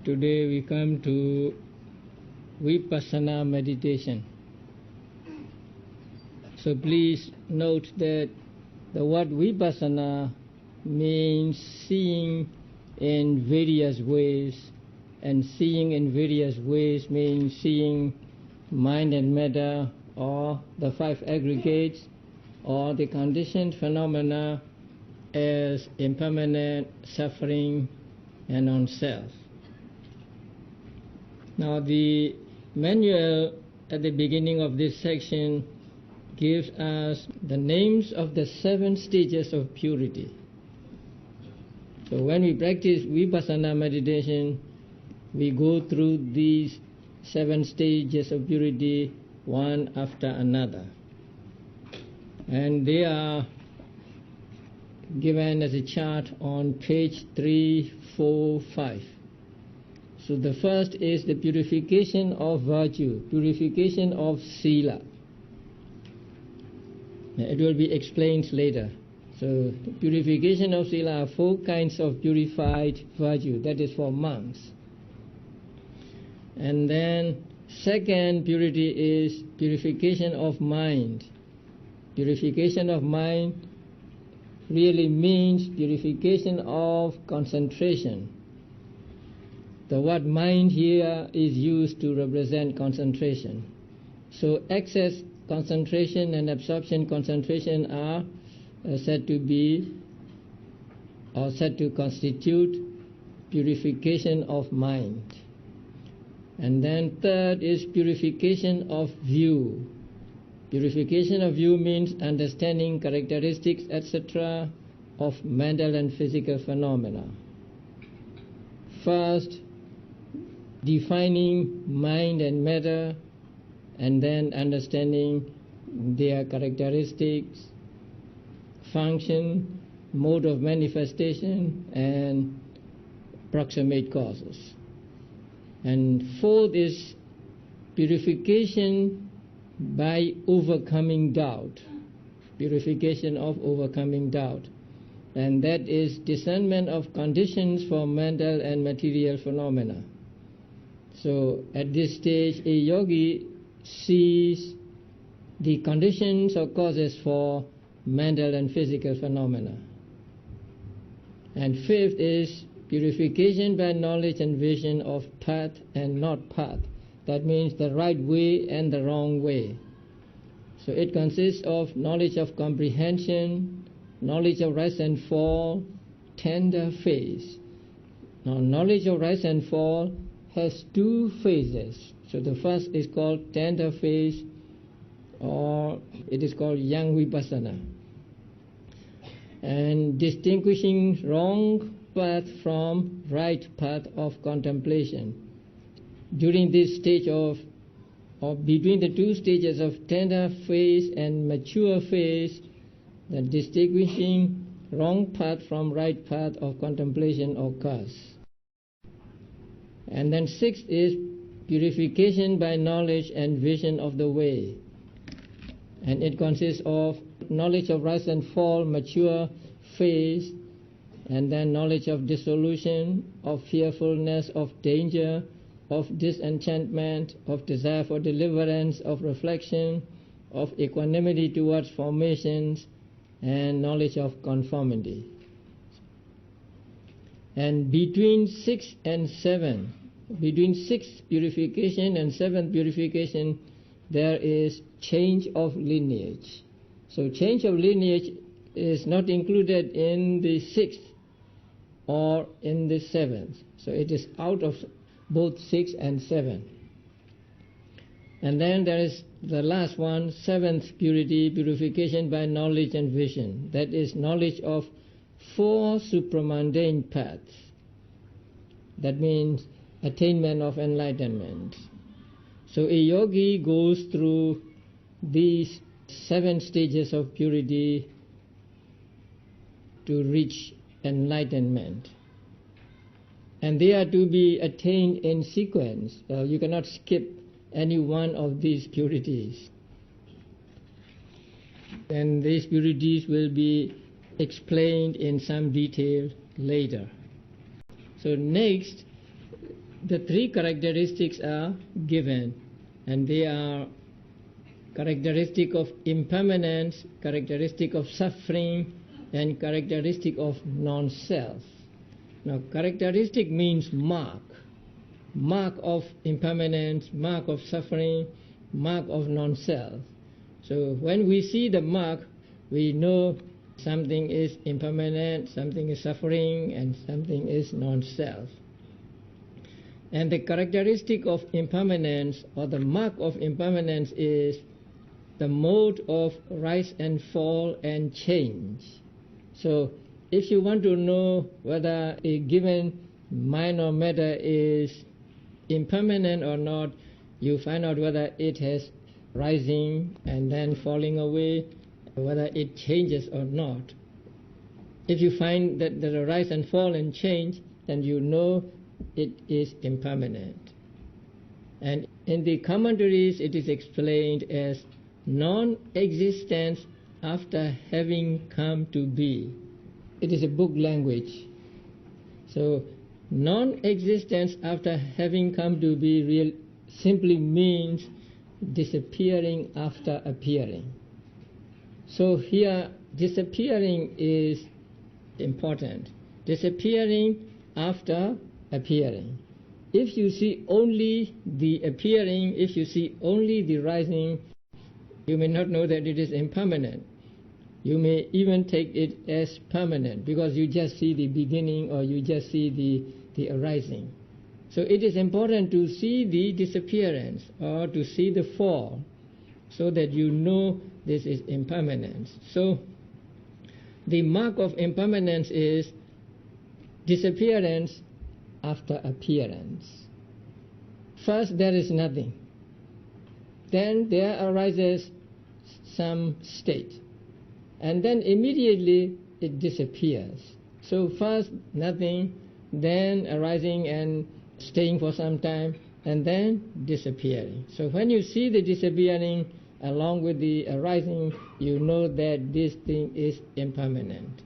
Today we come to Vipassana meditation. So please note that the word Vipassana means seeing in various ways, and seeing in various ways means seeing mind and matter, or the five aggregates, or the conditioned phenomena as impermanent, suffering, and non-self. Now the manual at the beginning of this section gives us the names of the 7 stages of purity. So when we practice Vipassana meditation, we go through these 7 stages of purity one after another. And they are given as a chart on page 3, 4, 5. So the first is the purification of virtue, purification of sila. It will be explained later. So the purification of sila are 4 kinds of purified virtue, that is for monks. And then second purity is purification of mind. Purification of mind really means purification of concentration. The word mind here is used to represent concentration. So excess concentration and absorption concentration are said to be or said to constitute purification of mind. And then third is purification of view. Purification of view means understanding characteristics, etc., of mental and physical phenomena. First, defining mind and matter, and then understanding their characteristics, function, mode of manifestation, and proximate causes. And fourth is purification by overcoming doubt, purification of overcoming doubt. And that is discernment of conditions for mental and material phenomena. So at this stage, a yogi sees the conditions or causes for mental and physical phenomena. And fifth is purification by knowledge and vision of path and not path. That means the right way and the wrong way. So it consists of knowledge of comprehension, knowledge of rise and fall, tender phase. Now knowledge of rise and fall has 2 phases. So the first is called tender phase, or it is called young vipassana. And distinguishing wrong path from right path of contemplation. During this stage or between the 2 stages of tender phase and mature phase, the distinguishing wrong path from right path of contemplation occurs. And then 6th is purification by knowledge and vision of the way. And it consists of knowledge of rise and fall, mature phase, and then knowledge of dissolution, of fearfulness, of danger, of disenchantment, of desire for deliverance, of reflection, of equanimity towards formations, and knowledge of conformity. And between 6 and 7, between 6th purification and 7th purification, there is change of lineage. So change of lineage is not included in the 6th or in the 7th. So it is out of both 6 and 7. And then there is the last one, 7th purity, purification by knowledge and vision. That is knowledge of 4 supramundane paths. That means attainment of enlightenment. So a yogi goes through these 7 stages of purity to reach enlightenment. And they are to be attained in sequence. You cannot skip any one of these purities. And these purities will be explained in some detail later. So next, the three characteristics are given, and they are characteristic of impermanence, characteristic of suffering, and characteristic of non-self. Now, characteristic means mark of impermanence, mark of suffering, mark of non-self. So when we see the mark, we know something is impermanent, something is suffering, and something is non-self. And the characteristic of impermanence, or the mark of impermanence, is the mode of rise and fall and change. So if you want to know whether a given mind or matter is impermanent or not, you find out whether it has rising and then falling away, whether it changes or not. If you find that there are rise and fall and change, then you know it is impermanent. And in the commentaries it is explained as non-existence after having come to be. It is a book language. So non-existence after having come to be simply means disappearing after appearing. So here disappearing is important. Disappearing after appearing. If you see only the appearing, if you see only the rising, you may not know that it is impermanent. You may even take it as permanent because you just see the beginning or you just see the arising. So it is important to see the disappearance or to see the fall so that you know this is impermanence. So the mark of impermanence is disappearance after appearance. First there is nothing. Then there arises some state. And then immediately it disappears. So first nothing, then arising and staying for some time, and then disappearing. So when you see the disappearing along with the arising, you know that this thing is impermanent.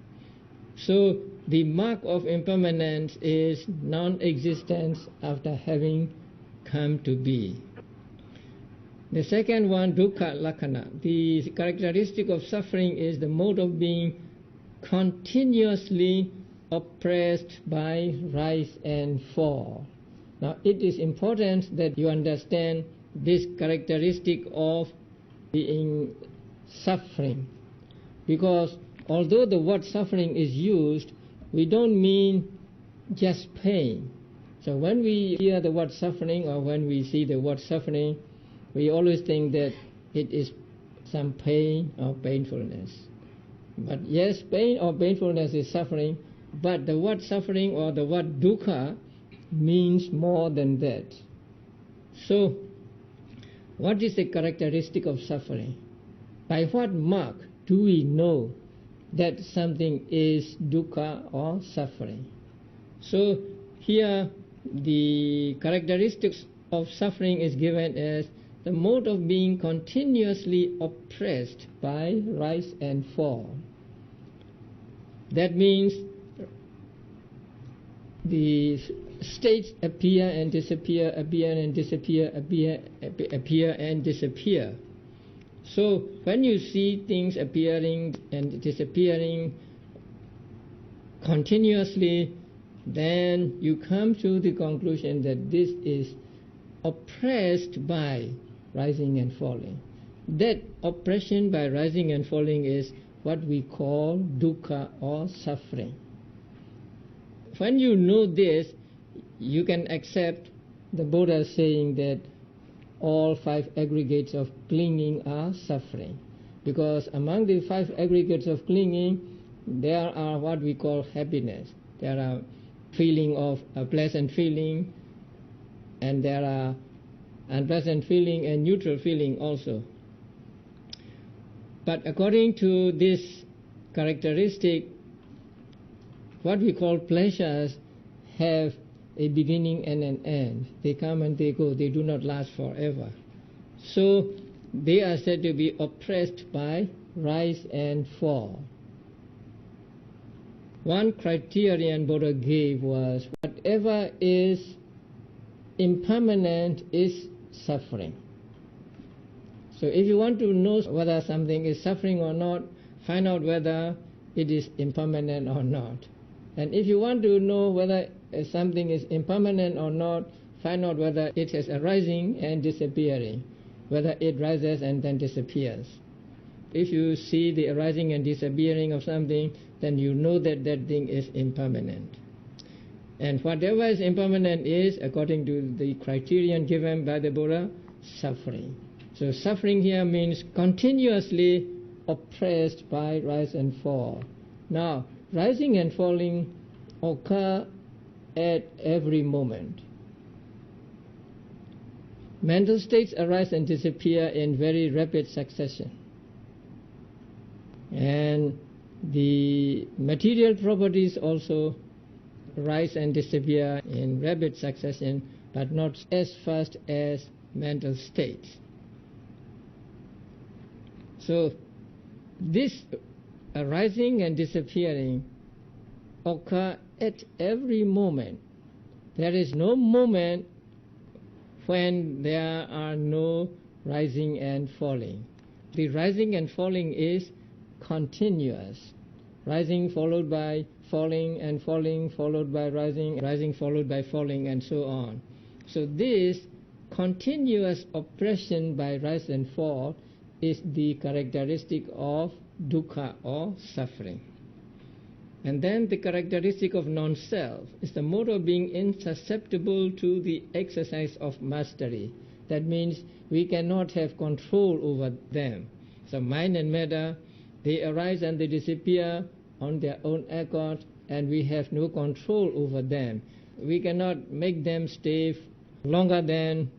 So the mark of impermanence is non-existence after having come to be. The second one, dukkha lakkhana. The characteristic of suffering is the mode of being continuously oppressed by rise and fall. Now it is important that you understand this characteristic of being suffering, because although the word suffering is used, we don't mean just pain. So when we hear the word suffering or when we see the word suffering, we always think that it is some pain or painfulness. But yes, pain or painfulness is suffering, but the word suffering or the word dukkha means more than that. So, what is the characteristic of suffering? By what mark do we know that something is dukkha or suffering? So, here the characteristics of suffering is given as the mode of being continuously oppressed by rise and fall. That means the states appear and disappear, appear and disappear, appear and disappear. So when you see things appearing and disappearing continuously, then you come to the conclusion that this is oppressed by rising and falling. That oppression by rising and falling is what we call dukkha or suffering. When you know this, you can accept the Buddha saying that all five aggregates of clinging are suffering, because among the five aggregates of clinging there are what we call happiness. There are feeling of a pleasant feeling, and there are unpleasant feeling and neutral feeling also. But according to this characteristic, what we call pleasures have a beginning and an end. They come and they go. They do not last forever. So they are said to be oppressed by rise and fall. One criterion Buddha gave was whatever is impermanent is suffering. So if you want to know whether something is suffering or not, find out whether it is impermanent or not. And if you want to know whether something is impermanent or not, find out whether it is arising and disappearing, whether it rises and then disappears. If you see the arising and disappearing of something, then you know that that thing is impermanent. And whatever is impermanent is, according to the criterion given by the Buddha, suffering. So suffering here means continuously oppressed by rise and fall. Now, rising and falling occur at every moment. Mental states arise and disappear in very rapid succession. And the material properties also rise and disappear in rapid succession, but not as fast as mental states. So this arising and disappearing occur at every moment. There is no moment when there are no rising and falling. The rising and falling is continuous. Rising followed by falling, and falling followed by rising, rising followed by falling, and so on. So this continuous oppression by rise and fall is the characteristic of dukkha or suffering. And then the characteristic of non-self is the mode of being insusceptible to the exercise of mastery. That means we cannot have control over them. So mind and matter, they arise and they disappear on their own accord, and we have no control over them. We cannot make them stay longer than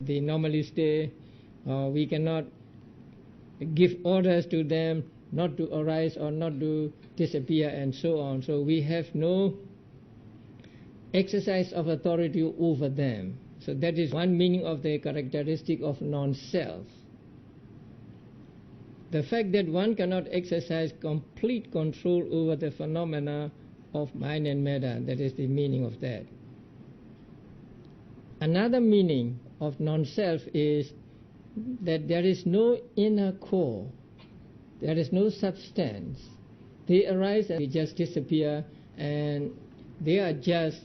they normally stay, or we cannot give orders to them not to arise or not to disappear, and so on. So we have no exercise of authority over them. So that is one meaning of the characteristic of non-self. The fact that one cannot exercise complete control over the phenomena of mind and matter, that is the meaning of that. Another meaning of non-self is that there is no inner core, there is no substance. They arise and they just disappear, and they are just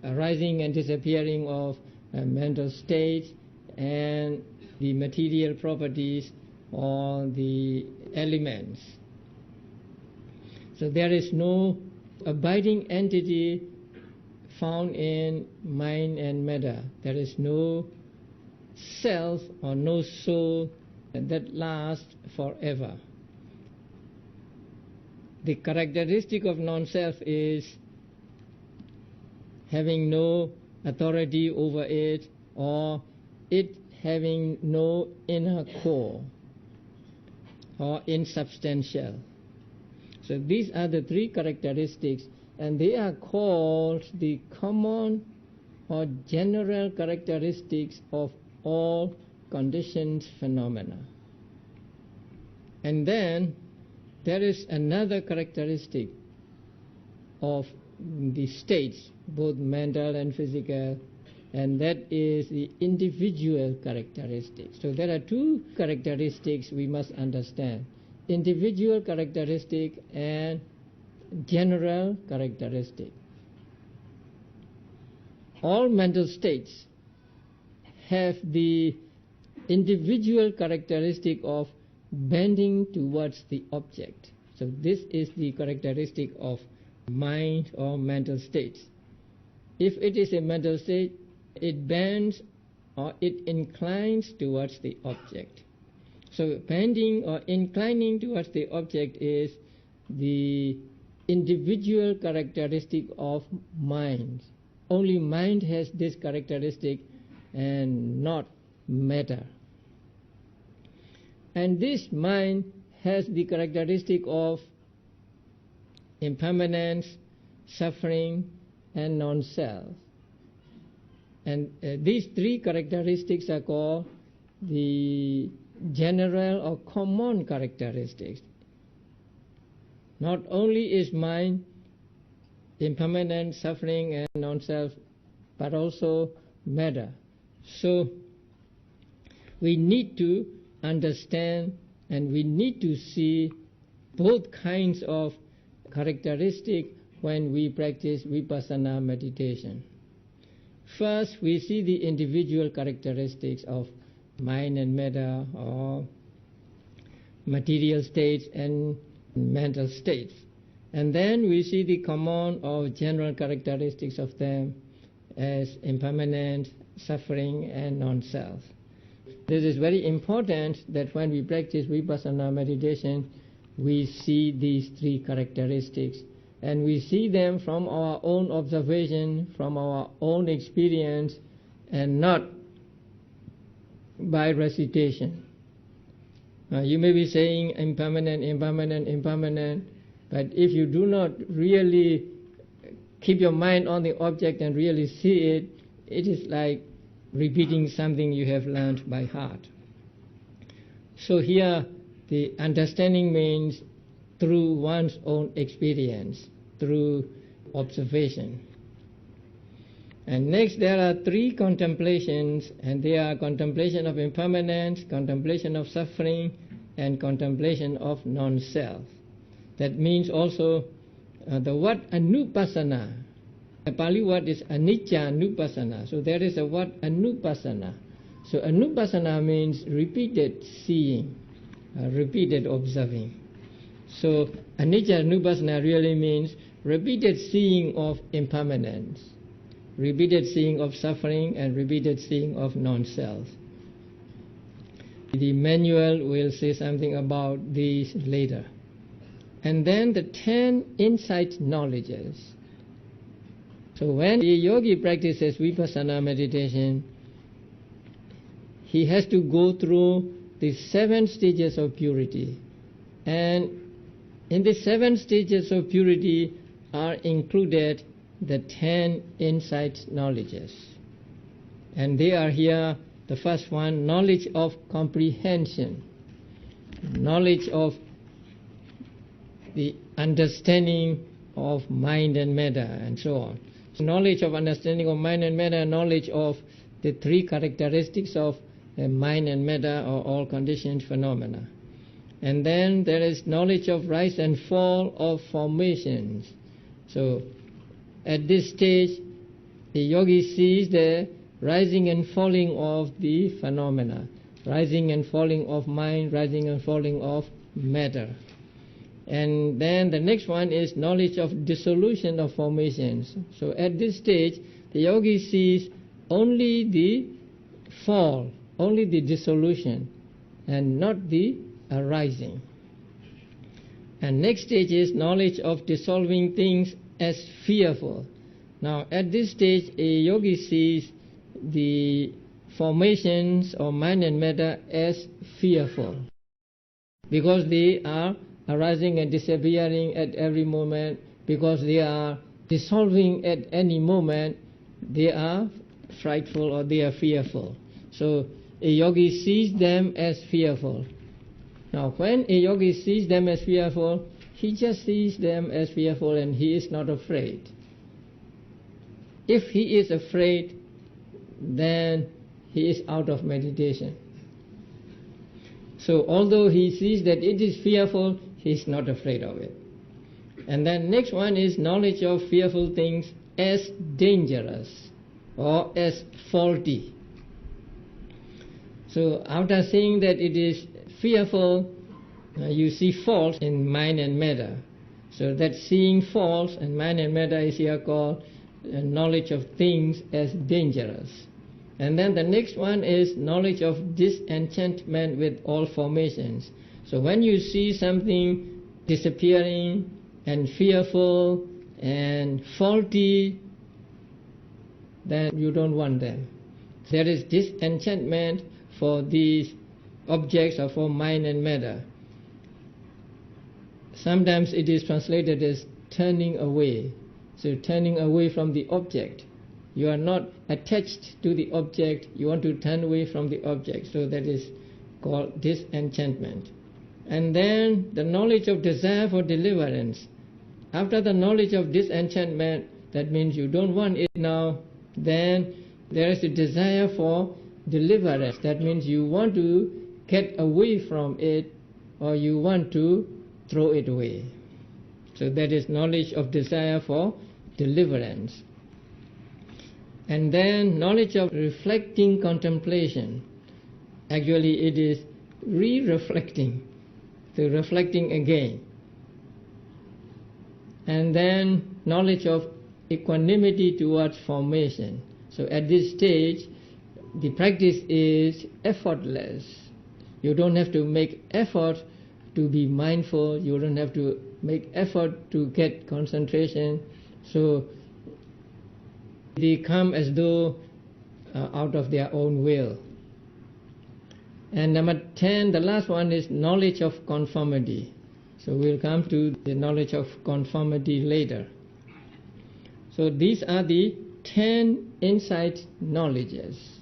arising and disappearing of mental states and the material properties or the elements. So there is no abiding entity found in mind and matter. There is no self or no soul that lasts forever. The characteristic of non-self is having no authority over it, or it having no inner core or insubstantial. So these are the three characteristics, and they are called the common or general characteristics of all conditioned phenomena. And then there is another characteristic of the states, both mental and physical, and that is the individual characteristic. So there are two characteristics we must understand: individual characteristic and general characteristic. All mental states have the individual characteristic of bending towards the object. So this is the characteristic of mind or mental states. If it is a mental state, it bends or it inclines towards the object. So bending or inclining towards the object is the individual characteristic of mind. Only mind has this characteristic and not matter. And this mind has the characteristic of impermanence, suffering, and non-self. And these three characteristics are called the general or common characteristics. Not only is mind impermanent, suffering, and non-self, but also matter. So we need to understand and we need to see both kinds of characteristics when we practice vipassana meditation. First, we see the individual characteristics of mind and matter, or material states and mental states. And then we see the common or general characteristics of them as impermanent, suffering, and non-self. This is very important that when we practice vipassana meditation, we see these three characteristics, and we see them from our own observation, from our own experience, and not by recitation. You may be saying impermanent, impermanent, impermanent, but if you do not really keep your mind on the object and really see it, it is like repeating something you have learned by heart. So here the understanding means through one's own experience, through observation. And next there are three contemplations, and they are contemplation of impermanence, contemplation of suffering, and contemplation of non-self. That means also the word anupassana. The Pali word is anicca anupassana. So there is a word anupassana. So anupassana means repeated seeing, repeated observing. So anicca anupassana really means repeated seeing of impermanence, repeated seeing of suffering, and repeated seeing of non-self. The manual will say something about these later. And then the 10 insight knowledges. So when a yogi practices vipassana meditation, he has to go through the 7 stages of purity. And in the 7 stages of purity are included the 10 insight knowledges. And they are here. The first one, knowledge of comprehension, knowledge of the understanding of mind and matter, and so on. So knowledge of understanding of mind and matter, knowledge of the three characteristics of mind and matter, or all conditioned phenomena. And then there is knowledge of rise and fall of formations. So at this stage, the yogi sees the rising and falling of the phenomena, rising and falling of mind, rising and falling of matter. And then the next one is knowledge of dissolution of formations. So at this stage, the yogi sees only the fall, only the dissolution, and not the arising. And next stage is knowledge of dissolving things as fearful. Now at this stage, a yogi sees the formations of mind and matter as fearful, because they are arising and disappearing at every moment, because they are dissolving at any moment. They are frightful, or they are fearful. So a yogi sees them as fearful. Now when a yogi sees them as fearful, he just sees them as fearful and he is not afraid. If he is afraid, then he is out of meditation. So although he sees that it is fearful, he is not afraid of it. And then next one is knowledge of fearful things as dangerous or as faulty. So after seeing that it is fearful, you see faults in mind and matter. So that seeing faults in mind and matter is here called knowledge of things as dangerous. And then the next one is knowledge of disenchantment with all formations. So when you see something disappearing and fearful and faulty, then you don't want them. There is disenchantment for these objects or for mind and matter. Sometimes it is translated as turning away. So turning away from the object. You are not attached to the object, you want to turn away from the object. So that is called disenchantment. And then the knowledge of desire for deliverance. After the knowledge of disenchantment, that means you don't want it now, then there is a desire for deliverance. That means you want to get away from it, or you want to throw it away. So that is knowledge of desire for deliverance. And then knowledge of reflecting contemplation. Actually it is re-reflecting, so reflecting again. And then knowledge of equanimity towards formation. So at this stage, the practice is effortless. You don't have to make effort to be mindful. You don't have to make effort to get concentration. So they come as though out of their own will. And number 10, the last one is knowledge of conformity. So we'll come to the knowledge of conformity later. So these are the 10 insight knowledges.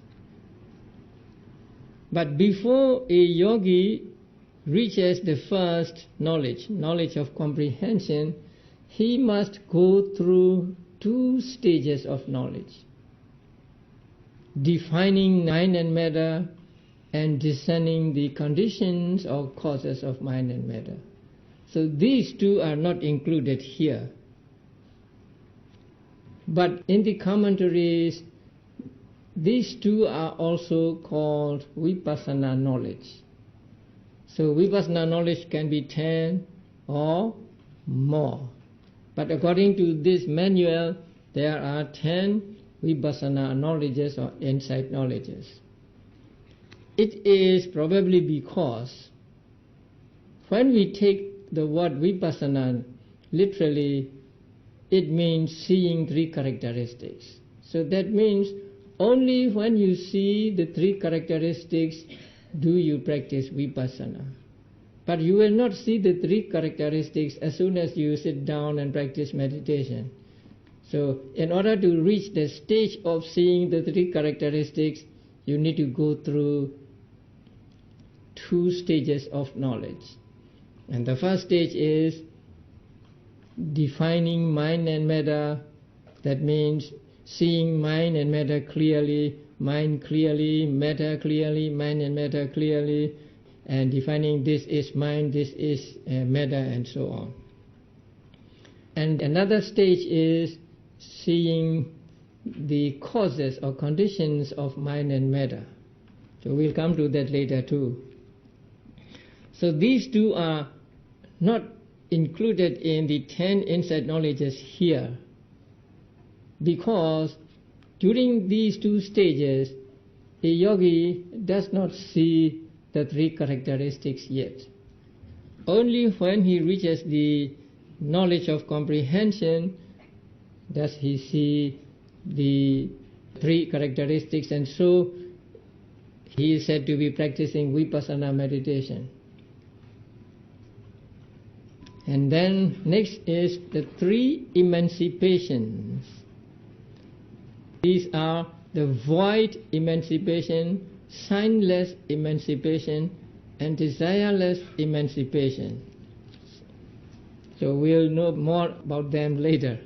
But before a yogi reaches the first knowledge of comprehension, he must go through 2 stages of knowledge: defining mind and matter and discerning the conditions or causes of mind and matter. So these 2 are not included here. But in the commentaries, these 2 are also called vipassana knowledge. So vipassana knowledge can be 10 or more. But according to this manual, there are 10 vipassana knowledges or insight knowledges. It is probably because when we take the word vipassana literally, it means seeing 3 characteristics. So that means only when you see the 3 characteristics do you practice vipassana. But you will not see the 3 characteristics as soon as you sit down and practice meditation. So in order to reach the stage of seeing the 3 characteristics, you need to go through 2 stages of knowledge. And the first stage is defining mind and matter. That means seeing mind and matter clearly, mind clearly, matter clearly, mind and matter clearly, and defining this is mind, this is matter, and so on. And another stage is seeing the causes or conditions of mind and matter. So we'll come to that later too. So these 2 are not included in the 10 insight knowledges here, because during these 2 stages, a yogi does not see the 3 characteristics yet. Only when he reaches the knowledge of comprehension does he see the 3 characteristics, and so he is said to be practicing vipassana meditation. And then next is the 3 emancipations. These are the void emancipation, signless emancipation, and desireless emancipation. So we'll know more about them later.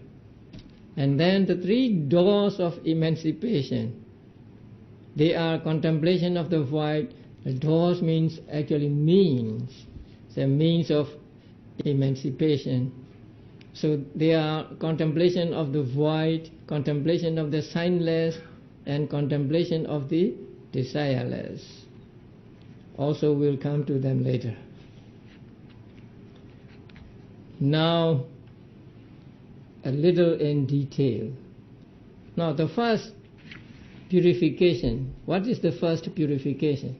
And then the 3 doors of emancipation. They are contemplation of the void. The doors means actually means. It's a means of emancipation. So they are contemplation of the void, contemplation of the signless, and contemplation of the desireless. Also we'll come to them later. Now a little in detail. Now the first purification. What is the first purification?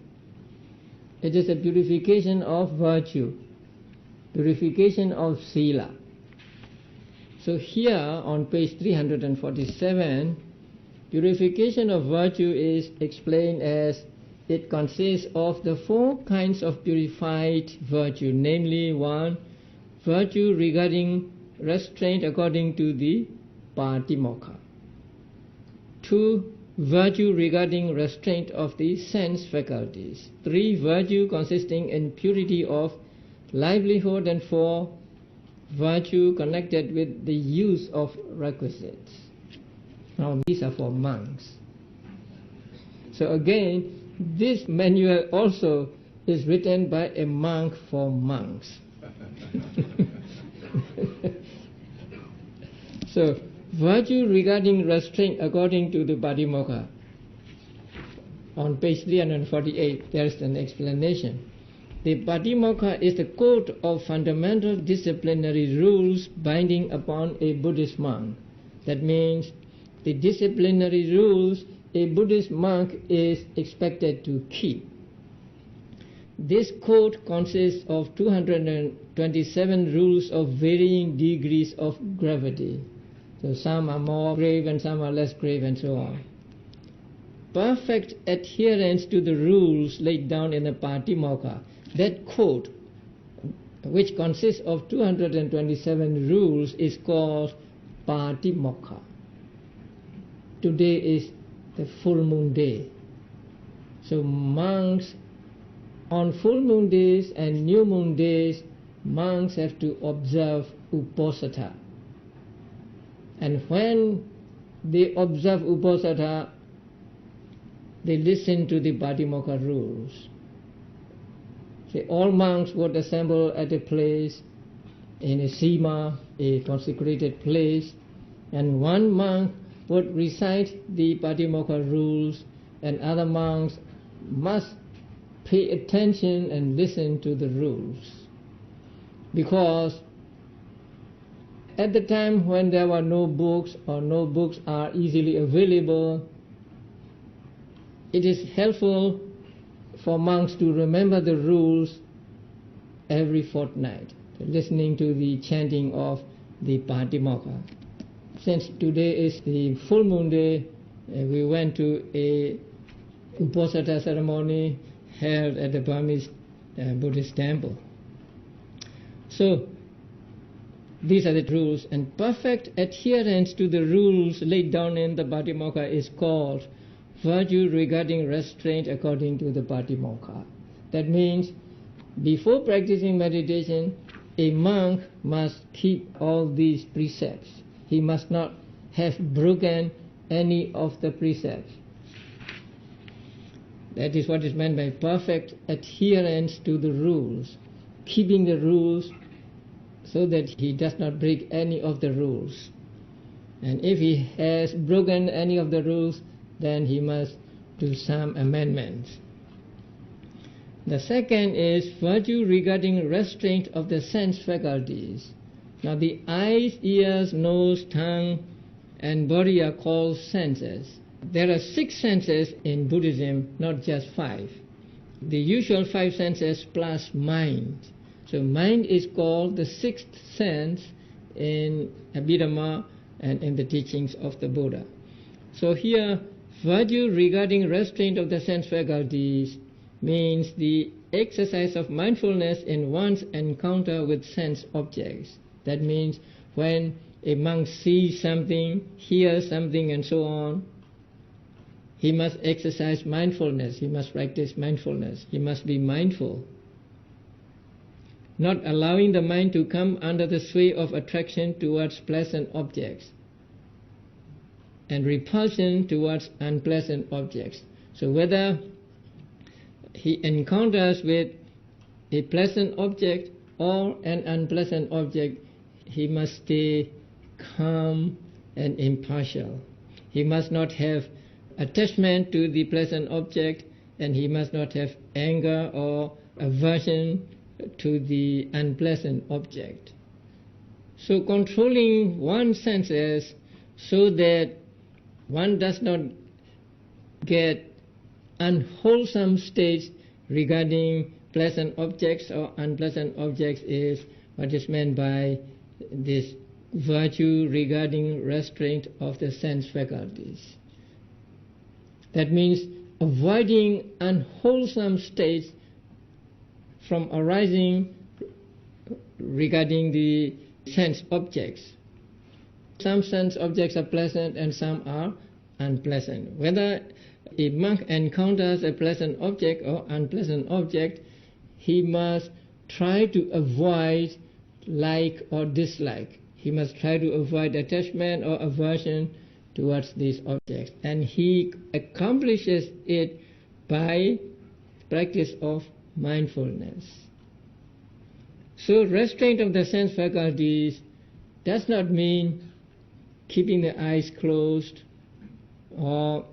It is a purification of virtue, purification of sila. So here on page 347, purification of virtue is explained as it consists of the 4 kinds of purified virtue, namely 1, virtue regarding restraint according to the Patimokkha; 2, virtue regarding restraint of the sense faculties; 3, virtue consisting in purity of livelihood; and 4, virtue connected with the use of requisites. Now these are for monks. So again, this manual also is written by a monk for monks. So, virtue regarding restraint according to the Patimokkha. On page 348, there is an explanation. The Patimokkha is the code of fundamental disciplinary rules binding upon a Buddhist monk. That means the disciplinary rules a Buddhist monk is expected to keep. This code consists of 227 rules of varying degrees of gravity. So some are more grave and some are less grave and so on. Perfect adherence to the rules laid down in the Patimokkha, that code, which consists of 227 rules, is called Patimokkha. Today is the full moon day. So monks, on full moon days and new moon days, monks have to observe Uposatha. And when they observe Uposatha, they listen to the Patimokkha rules. So all monks would assemble at a place, in a sima, a consecrated place, and one monk would recite the Patimokkha rules, and other monks must pay attention and listen to the rules. Because at the time when there were no books or no books are easily available, it is helpful for monks to remember the rules every fortnight, listening to the chanting of the Patimokkha. Since today is the full moon day, we went to a Uposatha ceremony held at the Burmese Buddhist temple. So, these are the rules, and perfect adherence to the rules laid down in the Patimokkha is called virtue regarding restraint according to the Patimokkha. That means, before practicing meditation, a monk must keep all these precepts. He must not have broken any of the precepts. That is what is meant by perfect adherence to the rules, keeping the rules so that he does not break any of the rules. And if he has broken any of the rules, then he must do some amendments. The second is virtue regarding restraint of the sense faculties. Now the eyes, ears, nose, tongue and body are called senses. There are 6 senses in Buddhism, not just 5. The usual 5 senses plus mind. So mind is called the 6th sense in Abhidhamma and in the teachings of the Buddha. So here, virtue regarding restraint of the sense faculties means the exercise of mindfulness in one's encounter with sense objects. That means when a monk sees something, hears something and so on, he must exercise mindfulness, he must practice mindfulness, he must be mindful. Not allowing the mind to come under the sway of attraction towards pleasant objects and repulsion towards unpleasant objects. So whether he encounters with a pleasant object or an unpleasant object, he must stay calm and impartial. He must not have attachment to the pleasant object, and he must not have anger or aversion to the unpleasant object. So controlling one's senses so that one does not get unwholesome states regarding pleasant objects or unpleasant objects is what is meant by this virtue regarding restraint of the sense faculties. That means avoiding unwholesome states from arising regarding the sense objects. Some sense objects are pleasant and some are unpleasant. Whether a monk encounters a pleasant object or unpleasant object, he must try to avoid like or dislike. He must try to avoid attachment or aversion towards these objects, and he accomplishes it by practice of mindfulness. So restraint of the sense faculties does not mean keeping the eyes closed or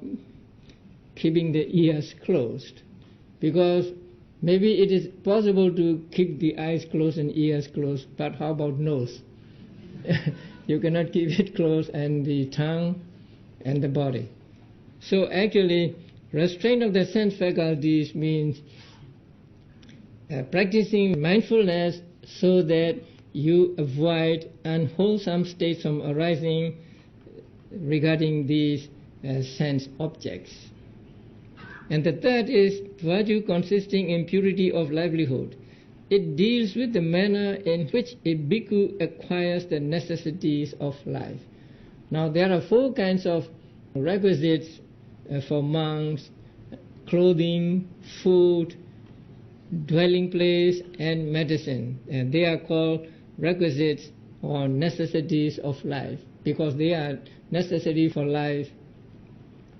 keeping the ears closed, because maybe it is possible to keep the eyes closed and ears closed, but how about nose? You cannot keep it closed, and the tongue and the body. So actually, restraint of the sense faculties means practicing mindfulness so that you avoid unwholesome states from arising regarding these sense objects. And the third is virtue consisting in purity of livelihood. It deals with the manner in which a bhikkhu acquires the necessities of life. Now there are 4 kinds of requisites for monks: clothing, food, dwelling place, and medicine. And they are called requisites or necessities of life, because they are necessary for life,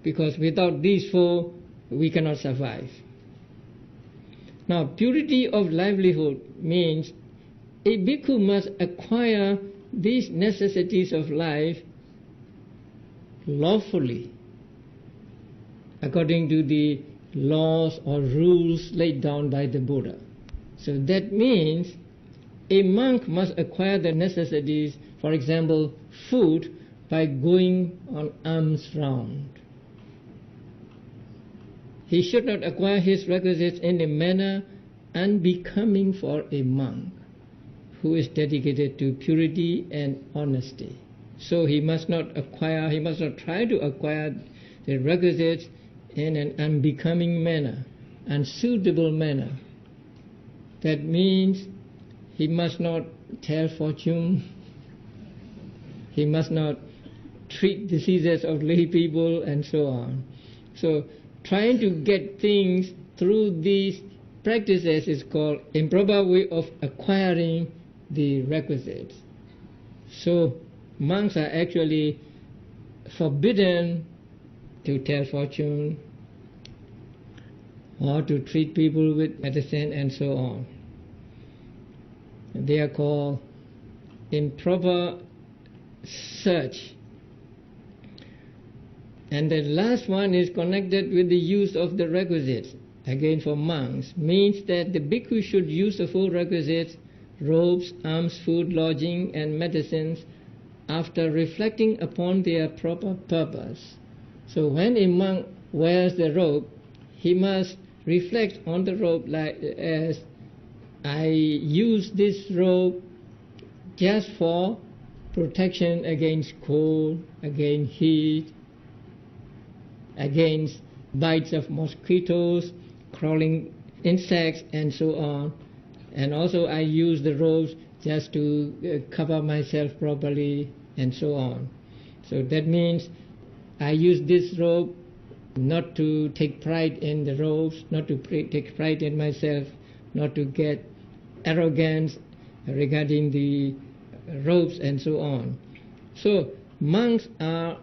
because without these 4 we cannot survive. Now, purity of livelihood means a bhikkhu must acquire these necessities of life lawfully, according to the laws or rules laid down by the Buddha. So that means a monk must acquire the necessities, for example, food, by going on alms round. He should not acquire his requisites in a manner unbecoming for a monk who is dedicated to purity and honesty. So he must not try to acquire the requisites in an unbecoming manner, unsuitable manner. That means he must not tell fortune, he must not treat diseases of lay people, and so on. So trying to get things through these practices is called improper way of acquiring the requisites. So monks are actually forbidden to tell fortune or to treat people with medicine and so on. They are called improper search. And the last one is connected with the use of the requisites. Again, for monks, means that the bhikkhu should use the 4 requisites: robes, alms, food, lodging, and medicines, after reflecting upon their proper purpose. So when a monk wears the robe, he must reflect on the robe as, I use this robe just for protection against cold, against heat, against bites of mosquitoes, crawling insects, and so on. And also I use the robes just to cover myself properly, and so on. So that means I use this robe not to take pride in the robes, not to take pride in myself, not to get arrogance regarding the robes, and so on. So monks are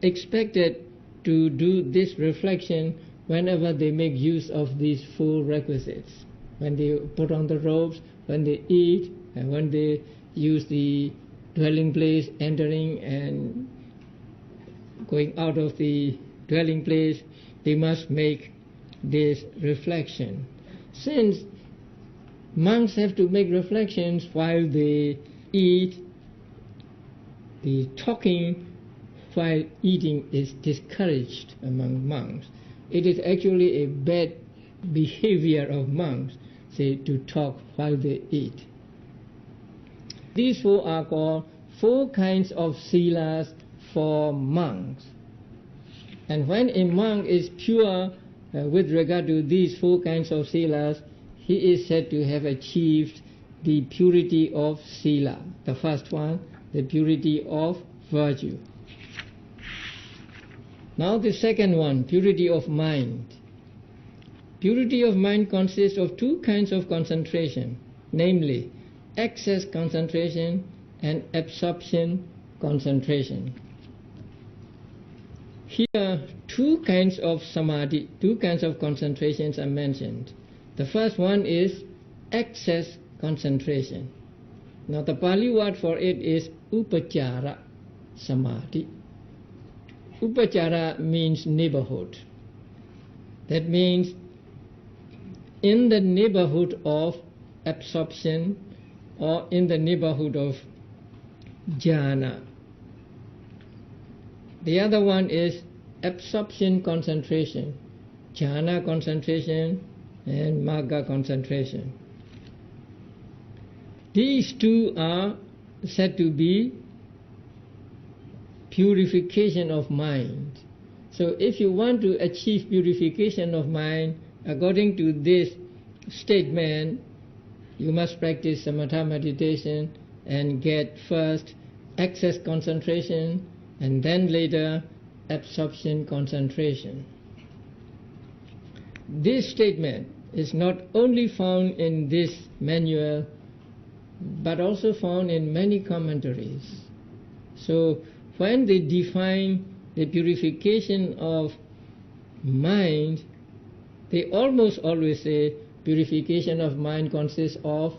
expected to do this reflection whenever they make use of these 4 requisites. When they put on the robes, when they eat, and when they use the dwelling place, entering and going out of the dwelling place, they must make this reflection. Since monks have to make reflections while they eat, the talking while eating is discouraged among monks. It is actually a bad behavior of monks, say, to talk while they eat. These 4 are called 4 kinds of silas for monks. And when a monk is pure with regard to these 4 kinds of silas, he is said to have achieved the purity of sila. The first one, the purity of virtue. Now the second one, purity of mind. Purity of mind consists of 2 kinds of concentration, namely excess concentration and absorption concentration. Here, two kinds of samadhi, two kinds of concentrations are mentioned. The first one is excess concentration. Now the Pali word for it is upachara samadhi. Upachara means neighborhood. That means in the neighborhood of absorption or in the neighborhood of jhana. The other one is absorption concentration, jhana concentration and magga concentration. These two are said to be purification of mind. So if you want to achieve purification of mind, according to this statement, you must practice samatha meditation and get first excess concentration and then later absorption concentration. This statement is not only found in this manual but also found in many commentaries. So when they define the purification of mind, they almost always say purification of mind consists of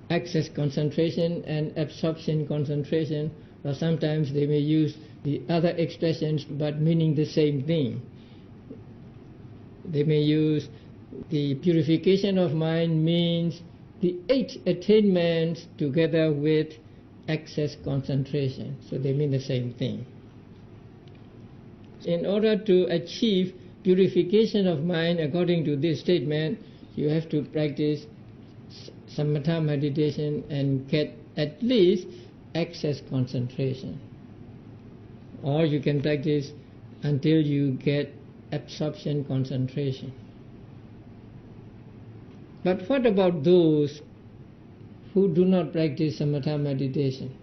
excess concentration and absorption concentration, or sometimes they may use the other expressions but meaning the same thing. They may use the purification of mind means the 8 attainments together with excess concentration. So they mean the same thing. In order to achieve purification of mind according to this statement, you have to practice samatha meditation and get at least excess concentration. Or you can practice until you get absorption concentration. But what about those who do not practice samatha meditation,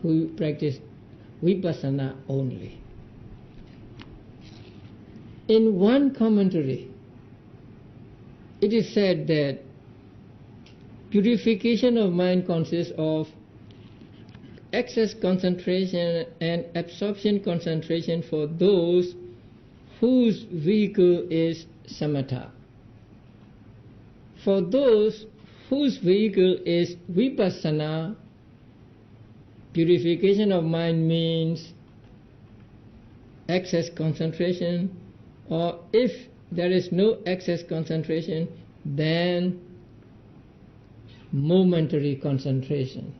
who practice vipassana only? In one commentary, it is said that purification of mind consists of excess concentration and absorption concentration for those whose vehicle is samatha. For those whose vehicle is vipassana, purification of mind means excess concentration, or if there is no excess concentration, then momentary concentration.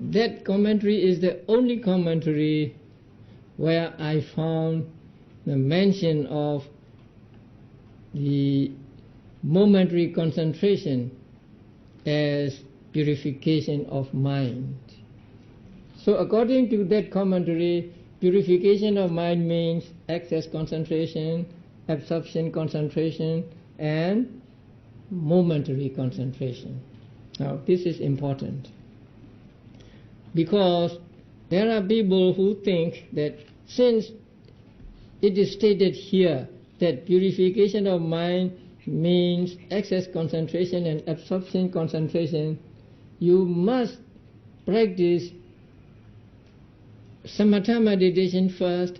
That commentary is the only commentary where I found the mention of the momentary concentration as purification of mind. So according to that commentary, purification of mind means excess concentration, absorption concentration, and momentary concentration. Now this is important, because there are people who think that since it is stated here that purification of mind means excess concentration and absorption concentration, you must practice samatha meditation first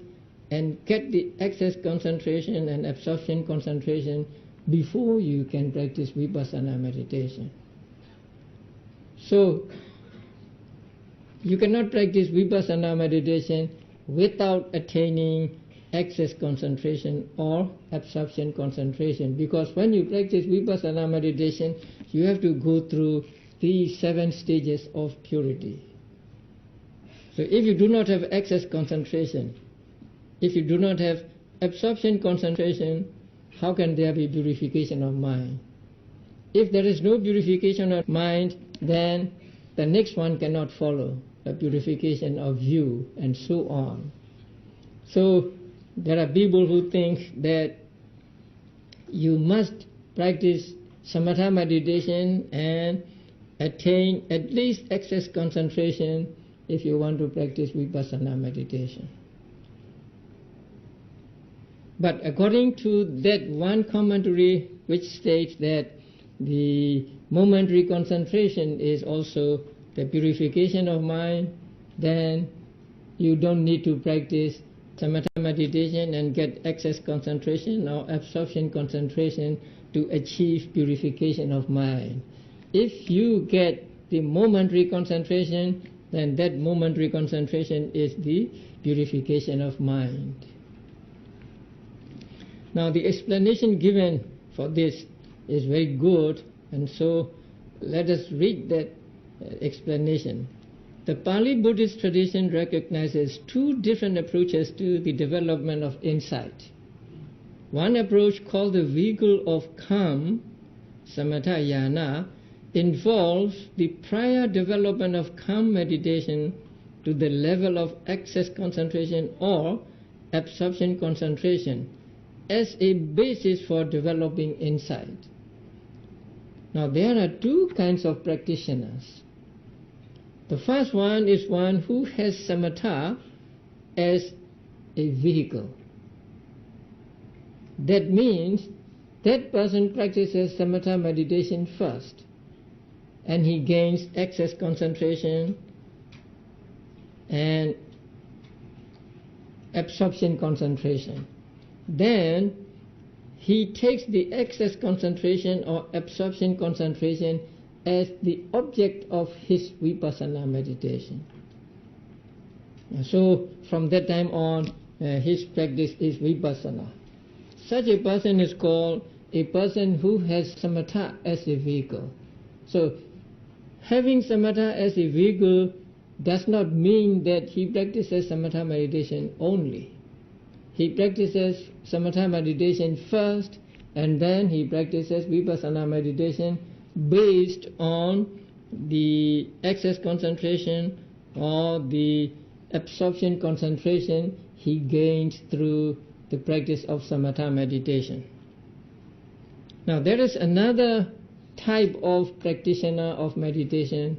and get the excess concentration and absorption concentration before you can practice vipassana meditation. So you cannot practice vipassana meditation without attaining excess concentration or absorption concentration, because when you practice vipassana meditation, you have to go through these 7 stages of purity. So if you do not have excess concentration, if you do not have absorption concentration, how can there be purification of mind? If there is no purification of mind, then the next one cannot follow, the purification of view, and so on. So there are people who think that you must practice samatha meditation and attain at least excess concentration if you want to practice vipassana meditation. But according to that one commentary which states that the momentary concentration is also the purification of mind, then you don't need to practice samatha meditation and get access concentration or absorption concentration to achieve purification of mind. If you get the momentary concentration, then that momentary concentration is the purification of mind. Now the explanation given for this is very good, and so let us read that explanation. The Pali Buddhist tradition recognizes two different approaches to the development of insight. One approach, called the vehicle of calm, samatha yana, involves the prior development of calm meditation to the level of access concentration or absorption concentration as a basis for developing insight. Now there are two kinds of practitioners. The first one is one who has samatha as a vehicle. That means that person practices samatha meditation first, and he gains access concentration and absorption concentration. Then he takes the access concentration or absorption concentration as the object of his vipassana meditation. So from that time on, his practice is vipassana. Such a person is called a person who has samatha as a vehicle. So having samatha as a vehicle does not mean that he practices samatha meditation only. He practices samatha meditation first, and then he practices vipassana meditation based on the access concentration or the absorption concentration he gains through the practice of samatha meditation. Now there is another type of practitioner of meditation,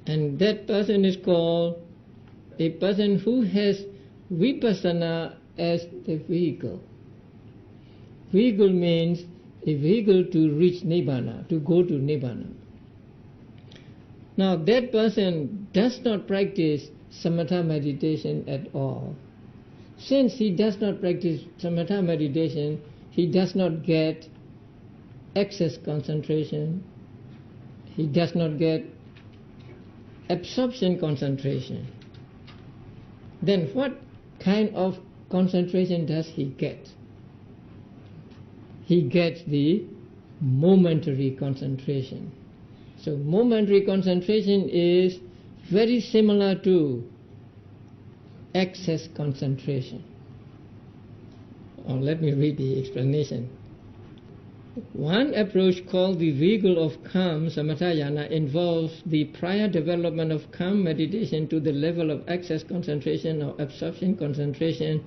and that person is called a person who has vipassana as the vehicle. Vehicle means a vehicle to reach Nibbana, to go to Nibbana. Now that person does not practice samatha meditation at all. Since he does not practice samatha meditation, he does not get access concentration, he does not get absorption concentration. Then what kind of concentration does he get? He gets the momentary concentration. So momentary concentration is very similar to access concentration. Or let me read the explanation. One approach, called the vehicle of calm, samatha involves the prior development of calm meditation to the level of access concentration or absorption concentration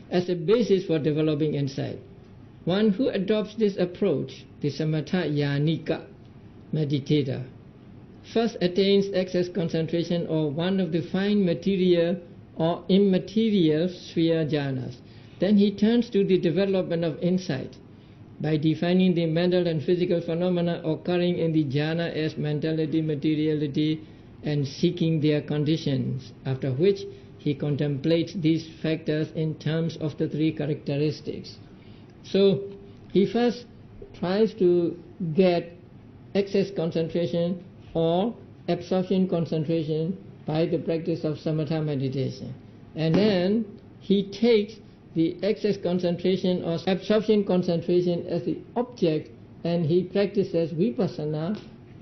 as a basis for developing insight. One who adopts this approach, the samatha yanika meditator, first attains access concentration or one of the fine material or immaterial sphere jhanas. Then he turns to the development of insight by defining the mental and physical phenomena occurring in the jhana as mentality, materiality, and seeking their conditions, after which he contemplates these factors in terms of the three characteristics. So he first tries to get access concentration or absorption concentration by the practice of samatha meditation, and then he takes the access concentration or absorption concentration as the object, and he practices vipassana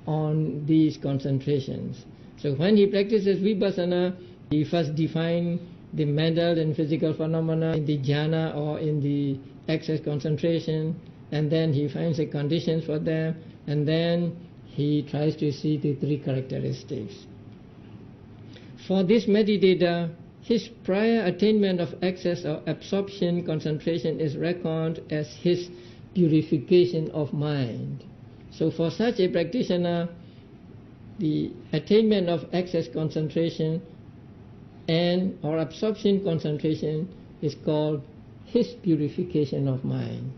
on these concentrations. So when he practices vipassana, he first defines the mental and physical phenomena in the jhana or in the access concentration, and then he finds the conditions for them, and then he tries to see the three characteristics. For this meditator, his prior attainment of access or absorption concentration is reckoned as his purification of mind. So for such a practitioner, the attainment of access concentration and or absorption concentration is called his purification of mind.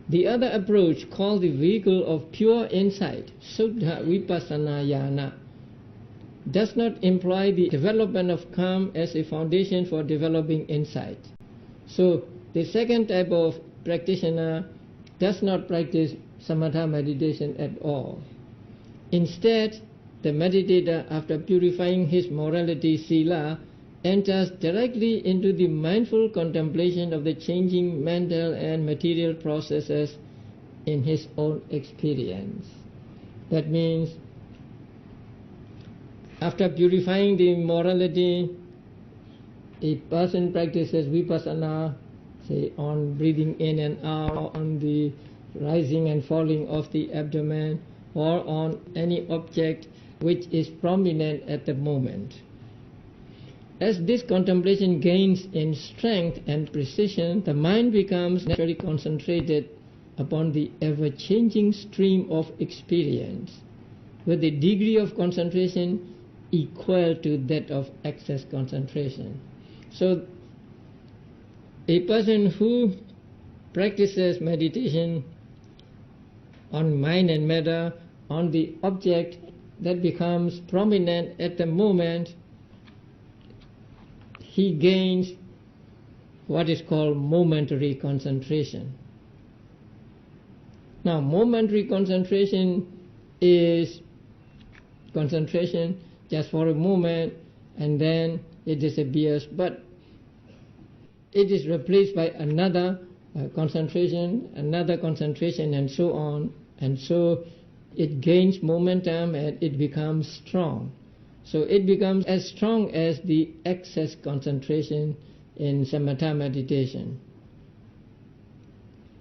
The other approach, called the vehicle of pure insight, Suddha Vipassana Yana, does not imply the development of calm as a foundation for developing insight. So the second type of practitioner does not practice samatha meditation at all. Instead, the meditator, after purifying his morality sila, enters directly into the mindful contemplation of the changing mental and material processes in his own experience. That means, after purifying the morality, a person practices vipassana, say on breathing in and out, on the rising and falling of the abdomen, or on any object which is prominent at the moment. As this contemplation gains in strength and precision, the mind becomes naturally concentrated upon the ever-changing stream of experience, with a degree of concentration equal to that of excess concentration. So, a person who practices meditation on mind and matter, on the object that becomes prominent at the moment, he gains what is called momentary concentration. Now, momentary concentration is concentration just for a moment and then it disappears, but it is replaced by another concentration, and so on, and so it gains momentum and it becomes strong. So it becomes as strong as the excess concentration in samatha meditation.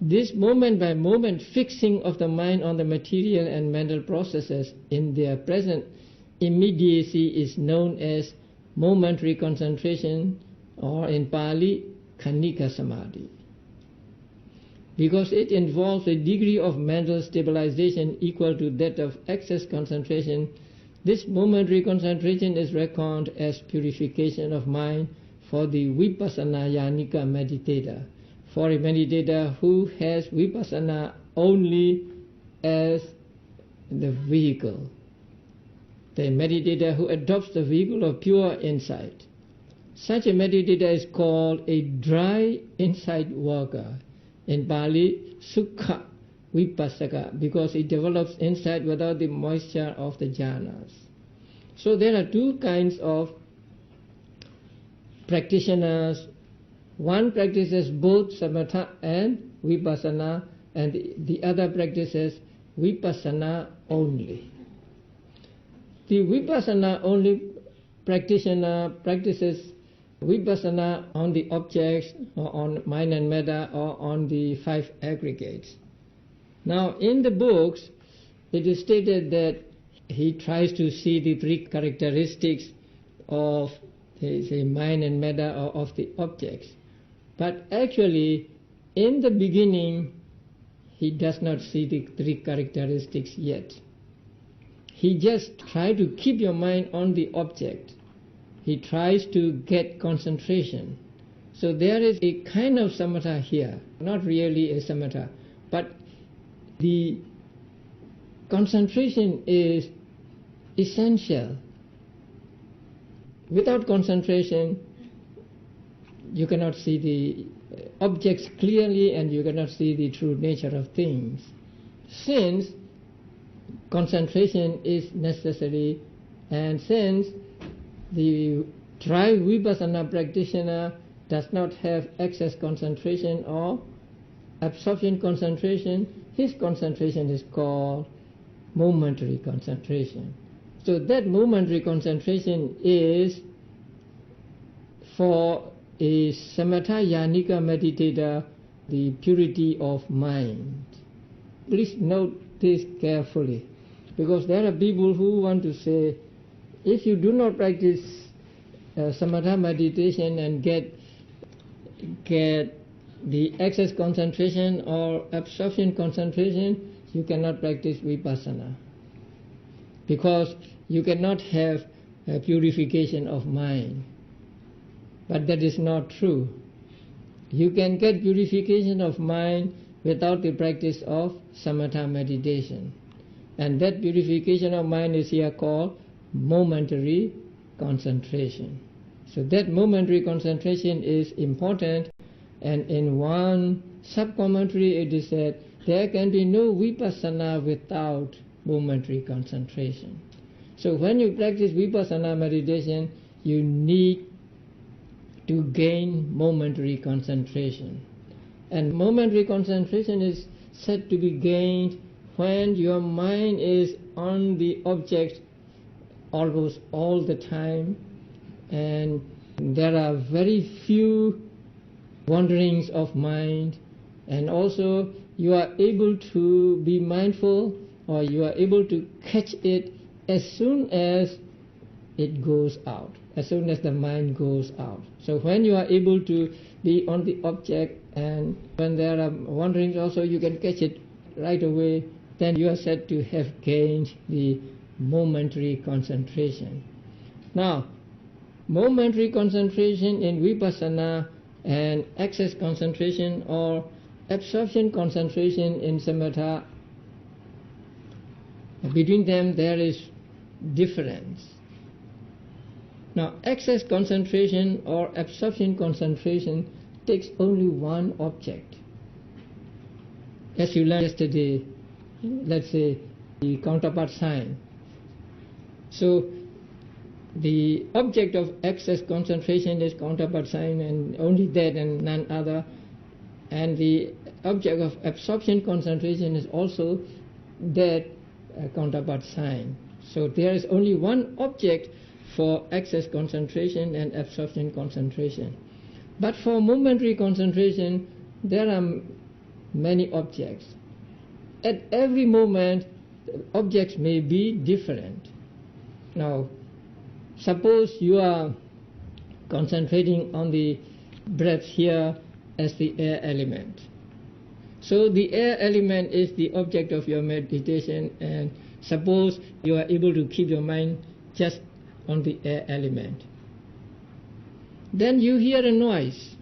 This moment by moment fixing of the mind on the material and mental processes in their present immediacy is known as momentary concentration, or in Pali, khanika samadhi. Because it involves a degree of mental stabilization equal to that of excess concentration, this momentary concentration is reckoned as purification of mind for the vipassana yanika meditator, for a meditator who has vipassana only as the vehicle, the meditator who adopts the vehicle of pure insight. Such a meditator is called a dry insight worker. In Pali, sukha vipassaka, because it develops insight without the moisture of the jhanas. So there are two kinds of practitioners. One practices both samatha and vipassana, and the other practices vipassana only. The vipassana only practitioner practices vipassana on the objects, or on mind and matter, or on the five aggregates. Now, in the books, it is stated that he tries to see the three characteristics of the mind and matter, or of the objects. But actually, in the beginning, he does not see the three characteristics yet. He just tries to keep your mind on the object. He tries to get concentration. So there is a kind of samatha here, not really a samatha, but the concentration is essential. Without concentration, you cannot see the objects clearly and you cannot see the true nature of things. Since concentration is necessary, and since the dry vipassana practitioner does not have excess concentration or absorption concentration, his concentration is called momentary concentration. So that momentary concentration is for a samatha yanika meditator the purity of mind. Please note this carefully, because there are people who want to say, if you do not practice samatha meditation and get the excess concentration or absorption concentration, you cannot practice vipassana, because you cannot have a purification of mind. But that is not true. You can get purification of mind without the practice of samatha meditation. And that purification of mind is here called momentary concentration. So that momentary concentration is important, and in one sub-commentary it is said, there can be no vipassana without momentary concentration. So when you practice vipassana meditation, you need to gain momentary concentration. And momentary concentration is said to be gained when your mind is on the object almost all the time, and there are very few wanderings of mind, and also you are able to be mindful, or you are able to catch it as soon as it goes out, as soon as the mind goes out. So when you are able to be on the object, and when there are wanderings also you can catch it right away, then you are said to have gained the momentary concentration. Now, momentary concentration in vipassana and access concentration or absorption concentration in samatha, between them there is difference. Now, access concentration or absorption concentration takes only one object. As you learned yesterday, let's say the counterpart sign. So the object of access concentration is counterpart sign, and only that and none other. And the object of absorption concentration is also that counterpart sign. So there is only one object for access concentration and absorption concentration. But for momentary concentration, there are many objects. At every moment, objects may be different. Now, suppose you are concentrating on the breath here as the air element. So the air element is the object of your meditation, and suppose you are able to keep your mind just on the air element. Then you hear a noise.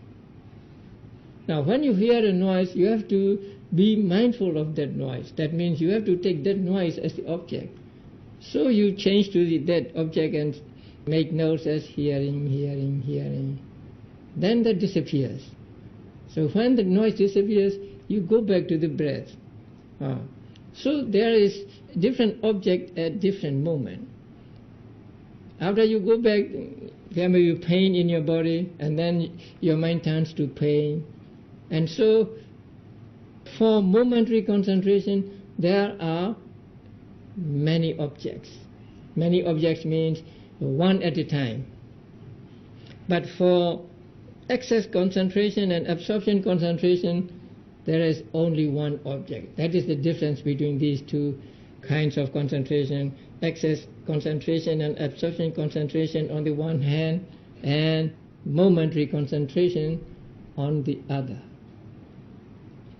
Now when you hear a noise, you have to be mindful of that noise. That means you have to take that noise as the object. So you change to that object and make notes as hearing, hearing, hearing. Then that disappears. So when the noise disappears, you go back to the breath. So there is different object at different moment. After you go back, there may be pain in your body, and then your mind turns to pain. And so for momentary concentration, there are many objects. Many objects means one at a time. But for access concentration and absorption concentration, there is only one object. That is the difference between these two kinds of concentration: access concentration and absorption concentration on the one hand, and momentary concentration on the other.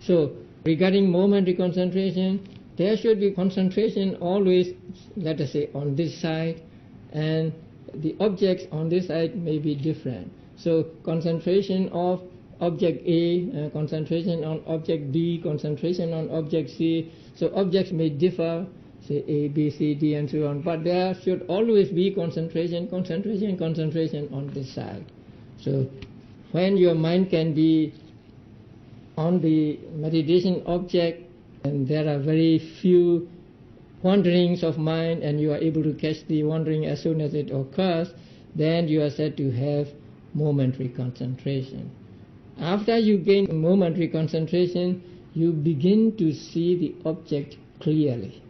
So regarding momentary concentration, there should be concentration always, let us say, on this side, and the objects on this side may be different. So concentration of object A, concentration on object B, concentration on object C. So objects may differ, say A, B, C, D, and so on, but there should always be concentration, concentration, concentration on this side. So when your mind can be on the meditation object, and there are very few wanderings of mind, and you are able to catch the wandering as soon as it occurs, then you are said to have momentary concentration. After you gain momentary concentration, you begin to see the object clearly.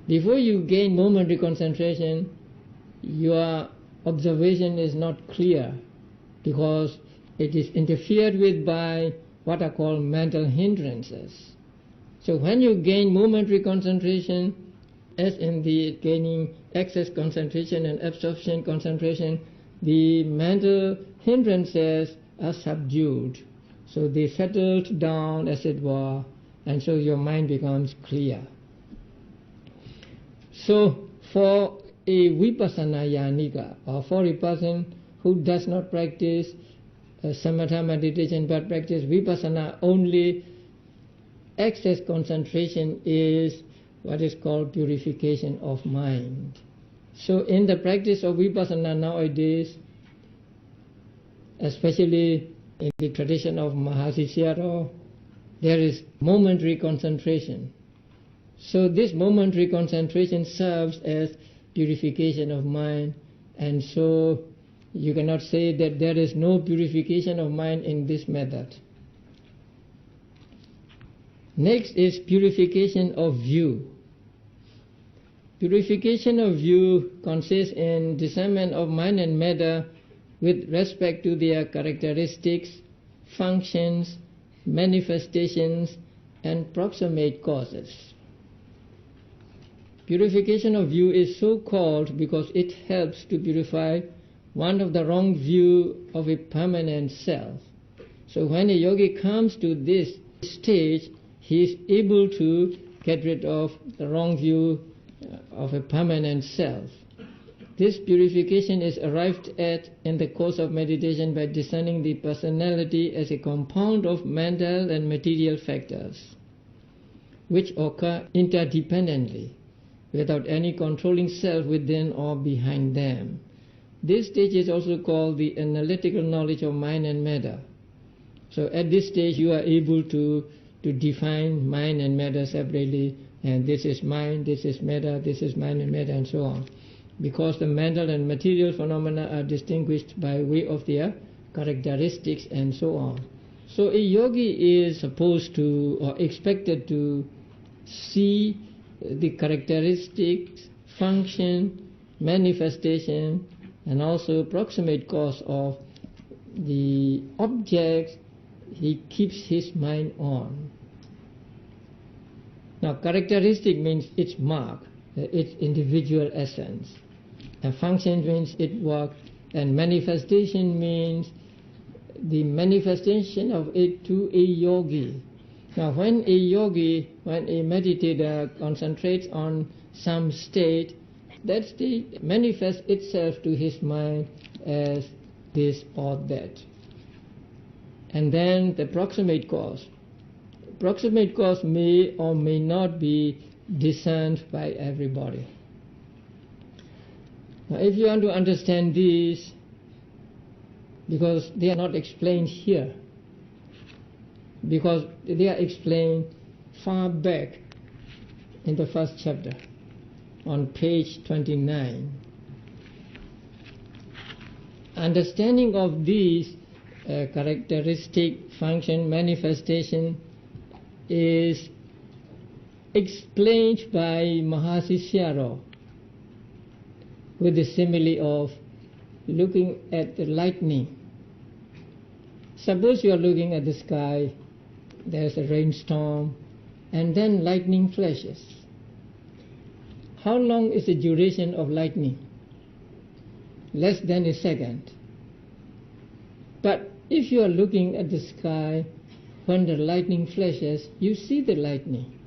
Before you gain momentary concentration, your observation is not clear, because it is interfered with by what are called mental hindrances. So when you gain momentary concentration, as in the gaining access concentration and absorption concentration, the mental hindrances are subdued. So they settled down, as it were, and so your mind becomes clear. So for a vipassana yanika, or for a person who does not practice samatha meditation but practice vipassana only, access concentration is what is called purification of mind. So in the practice of vipassana nowadays, especially in the tradition of Mahasi Sayadaw, there is momentary concentration. So this momentary concentration serves as purification of mind, and so you cannot say that there is no purification of mind in this method. Next is purification of view. Purification of view consists in discernment of mind and matter with respect to their characteristics, functions, manifestations, and proximate causes. Purification of view is so called because it helps to purify one of the wrong view of a permanent self. So when a yogi comes to this stage, he is able to get rid of the wrong view of a permanent self. This purification is arrived at in the course of meditation by discerning the personality as a compound of mental and material factors, which occur interdependently, without any controlling self within or behind them. This stage is also called the analytical knowledge of mind and matter. So at this stage you are able to define mind and matter separately, and this is mind, this is matter, this is mind and matter, and so on. Because the mental and material phenomena are distinguished by way of their characteristics and so on. So a yogi is supposed to or expected to see the characteristics, function, manifestation, and also proximate cause of the objects he keeps his mind on. Now characteristic means its mark, its individual essence. A function means its work, and manifestation means the manifestation of it to a yogi. Now when a meditator concentrates on some state, that state manifests itself to his mind as this or that. And then the proximate cause. Proximate cause may or may not be discerned by everybody. Now if you want to understand these, because they are not explained here, because they are explained far back in the first chapter on page 29. Understanding of these characteristic, function, manifestation is explained by Mahasi Sayadaw with the simile of looking at the lightning. Suppose you are looking at the sky, there's a rainstorm, and then lightning flashes. How long is the duration of lightning? Less than a second. But if you are looking at the sky, when the lightning flashes, you see the lightning.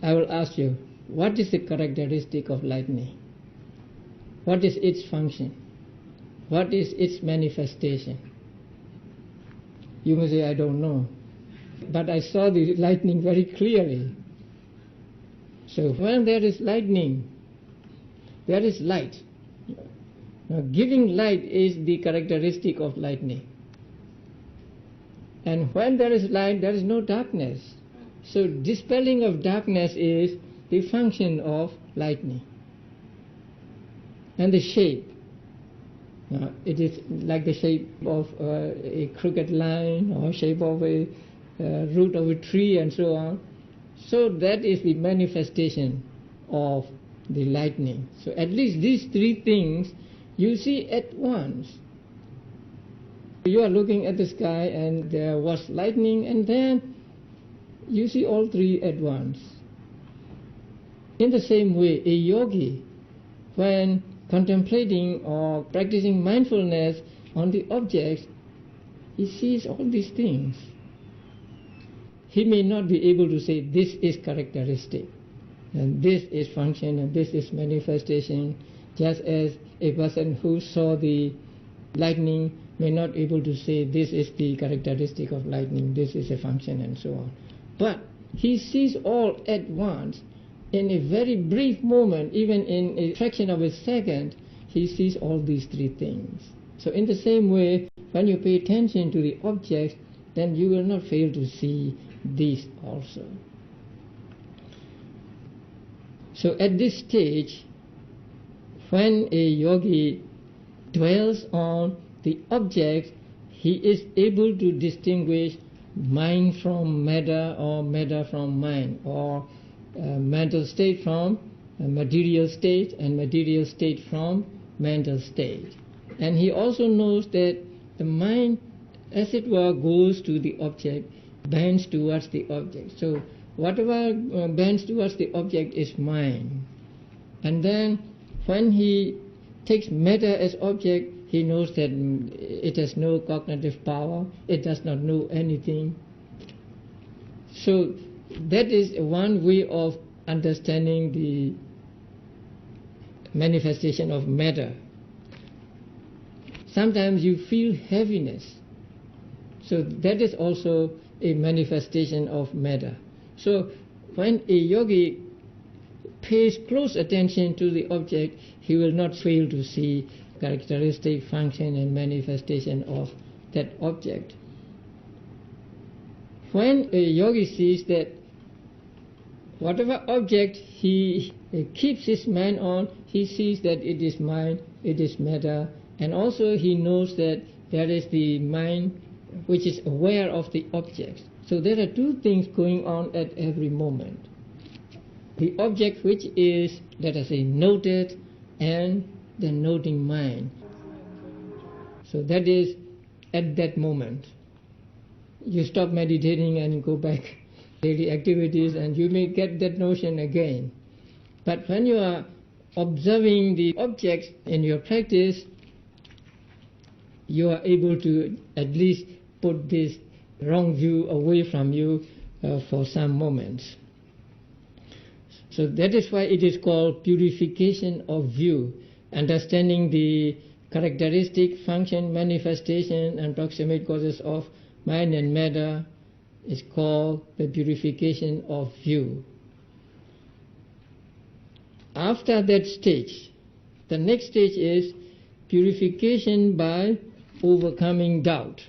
I will ask you, what is the characteristic of lightning? What is its function? What is its manifestation? You may say, I don't know. But I saw the lightning very clearly. So when there is lightning, there is light. Now, giving light is the characteristic of lightning. And when there is light, there is no darkness. So dispelling of darkness is the function of lightning. And the shape. It is like the shape of a crooked line or shape of a root of a tree and so on. So that is the manifestation of the lightning. So at least these three things you see at once. You are looking at the sky and there was lightning, and then you see all three at once. In the same way, a yogi, when contemplating or practicing mindfulness on the objects, he sees all these things. He may not be able to say this is characteristic, and this is function, and this is manifestation, just as a person who saw the lightning may not be able to say this is the characteristic of lightning, this is a function, and so on. But he sees all at once, in a very brief moment, even in a fraction of a second, he sees all these three things. So in the same way, when you pay attention to the object, then you will not fail to see these also. So at this stage, when a yogi dwells on the object, he is able to distinguish mind from matter, or matter from mind, or mental state from material state, and material state from mental state. And he also knows that the mind, as it were, goes to the object, bends towards the object. So whatever bends towards the object is mind. And then when he takes matter as object, he knows that it has no cognitive power, it does not know anything. So that is one way of understanding the manifestation of matter. Sometimes you feel heaviness, so that is also a manifestation of matter. So when a yogi pays close attention to the object, he will not fail to see characteristic, function and manifestation of that object. When a yogi sees that whatever object he keeps his mind on, he sees that it is mind, it is matter, and also he knows that there is the mind which is aware of the object. So there are two things going on at every moment. The object which is, let us say, noted, and the noting mind. So that is at that moment. You stop meditating and go back daily activities, and you may get that notion again. But when you are observing the objects in your practice, you are able to at least put this wrong view away from you for some moments. So that is why it is called purification of view, understanding the characteristic, function, manifestation and proximate causes of mind and matter is called the purification of view. After that stage, the next stage is purification by overcoming doubt.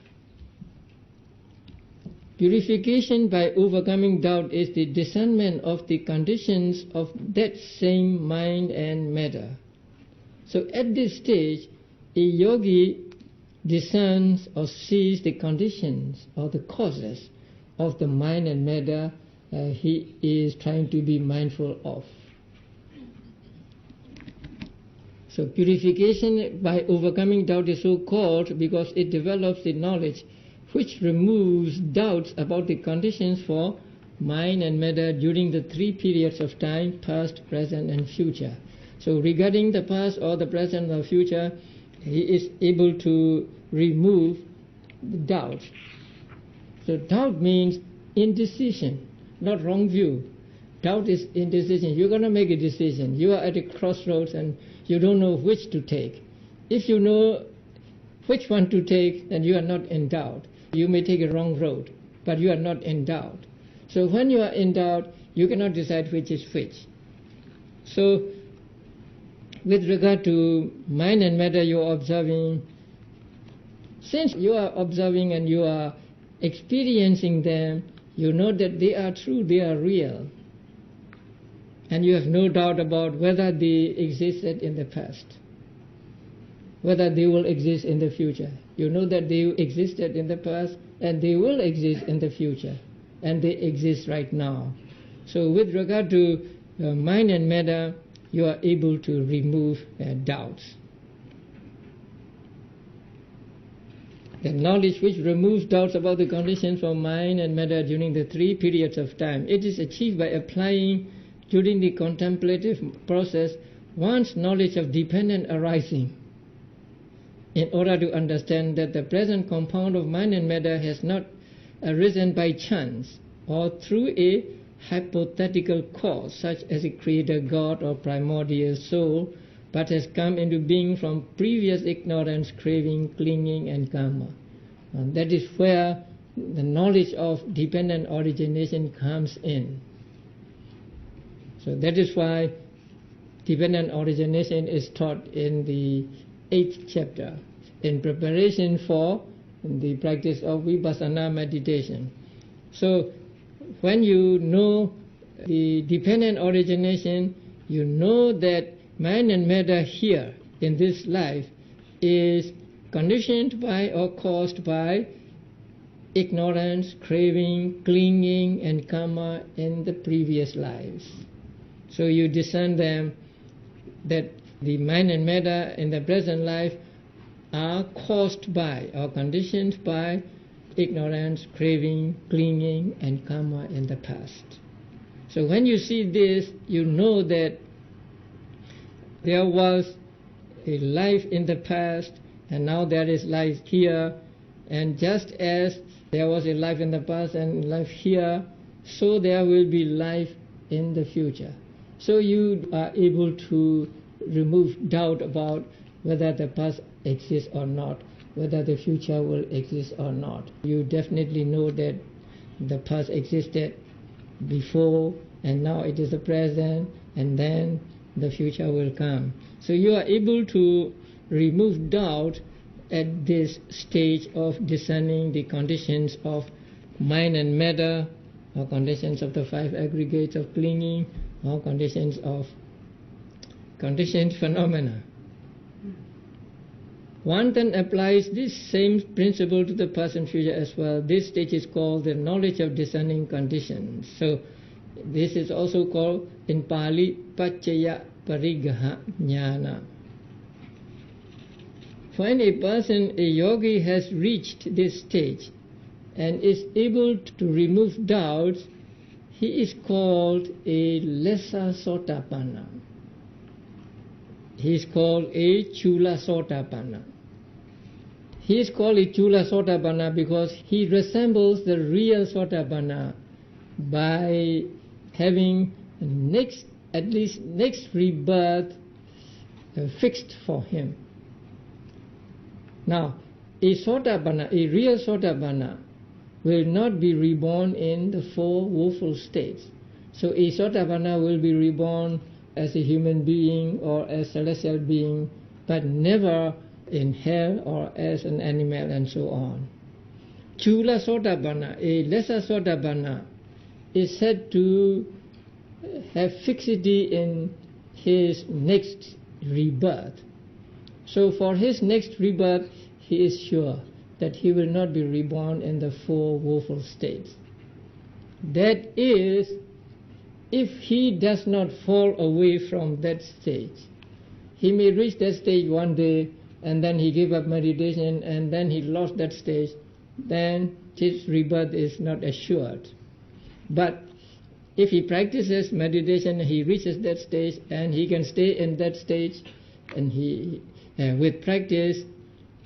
Purification by overcoming doubt is the discernment of the conditions of that same mind and matter. So at this stage, a yogi discerns or sees the conditions or the causes of the mind and matter he is trying to be mindful of. So purification by overcoming doubt is so called because it develops the knowledge which removes doubts about the conditions for mind and matter during the three periods of time, past, present and future. So regarding the past or the present or future, he is able to remove the doubt. So doubt means indecision, not wrong view. Doubt is indecision. You're going to make a decision. You are at a crossroads and you don't know which to take. If you know which one to take, then you are not in doubt. You may take a wrong road, but you are not in doubt. So when you are in doubt, you cannot decide which is which. So with regard to mind and matter you are observing, since you are observing and you are experiencing them, you know that they are true, they are real. And you have no doubt about whether they existed in the past, whether they will exist in the future. You know that they existed in the past and they will exist in the future, and they exist right now. So with regard to mind and matter, you are able to remove doubts. The knowledge which removes doubts about the conditions for mind and matter during the three periods of time, it is achieved by applying during the contemplative process one's knowledge of dependent arising, in order to understand that the present compound of mind and matter has not arisen by chance or through a hypothetical cause such as a creator God or primordial soul, but has come into being from previous ignorance, craving, clinging and karma. And that is where the knowledge of dependent origination comes in. So that is why dependent origination is taught in the 8th chapter in preparation for the practice of vipassana meditation. So when you know the dependent origination, you know that mind and matter here in this life is conditioned by or caused by ignorance, craving, clinging, and karma in the previous lives. So you discern them that the mind and matter in the present life are caused by or conditioned by ignorance, craving, clinging, and karma in the past. So when you see this, you know that there was a life in the past and now there is life here, and just as there was a life in the past and life here, so there will be life in the future. So you are able to remove doubt about whether the past exists or not, whether the future will exist or not. You definitely know that the past existed before and now it is the present and then the future will come. So you are able to remove doubt at this stage of discerning the conditions of mind and matter, or conditions of the 5 aggregates of clinging, or conditions of conditioned phenomena. One then applies this same principle to the past and future as well. This stage is called the knowledge of discerning conditions. So this is also called in Pali Paccaya Parigaha Jnana. When a person, a yogi, has reached this stage and is able to remove doubts, he is called a lesser Sotapanna. He is called a Chula Sotapanna. He is called a Chula Sotapanna because he resembles the real Sotapanna by having at least next rebirth fixed for him. Now, a Sotapanna, a real Sotapanna, will not be reborn in the 4 woeful states. So a Sotapanna will be reborn as a human being or as a celestial being, but never in hell or as an animal and so on. Chula Sotapanna, a lesser Sotapanna, is said to have fixity in his next rebirth. So for his next rebirth, he is sure that he will not be reborn in the 4 woeful states. That is, if he does not fall away from that stage. He may reach that stage one day and then he gave up meditation and then he lost that stage, then his rebirth is not assured. But if he practices meditation, he reaches that stage and he can stay in that stage, and he with practice,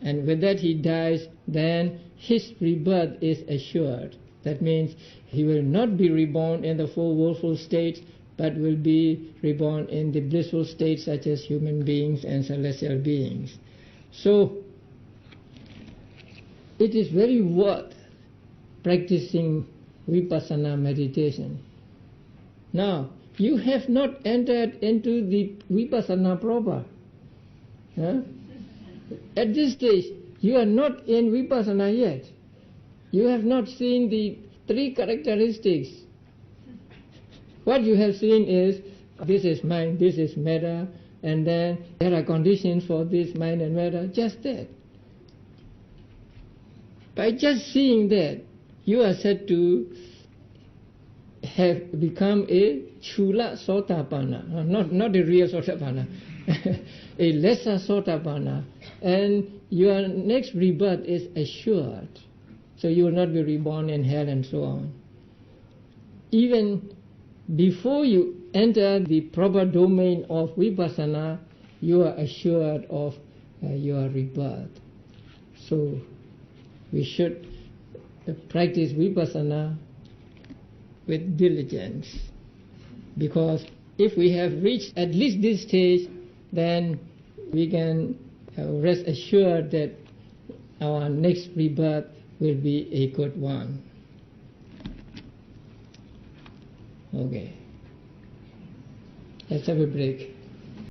and with that he dies, then his rebirth is assured. That means he will not be reborn in the 4 woeful states, but will be reborn in the blissful states such as human beings and celestial beings. So it is very worth practicing vipassana meditation. Now, you have not entered into the vipassana proper. At this stage, you are not in vipassana yet. You have not seen the 3 characteristics. What you have seen is, this is mind, this is matter, and then there are conditions for this mind and matter, just that. By just seeing that, you are said to have become a Chula Sotapanna, not a real Sotapanna, a lesser Sotapanna, and your next rebirth is assured. So you will not be reborn in hell and so on. Even before you enter the proper domain of vipassana, you are assured of your rebirth. So we should practice vipassana with diligence, because if we have reached at least this stage, then we can rest assured that our next rebirth will be a good one. Okay. Let's have a break.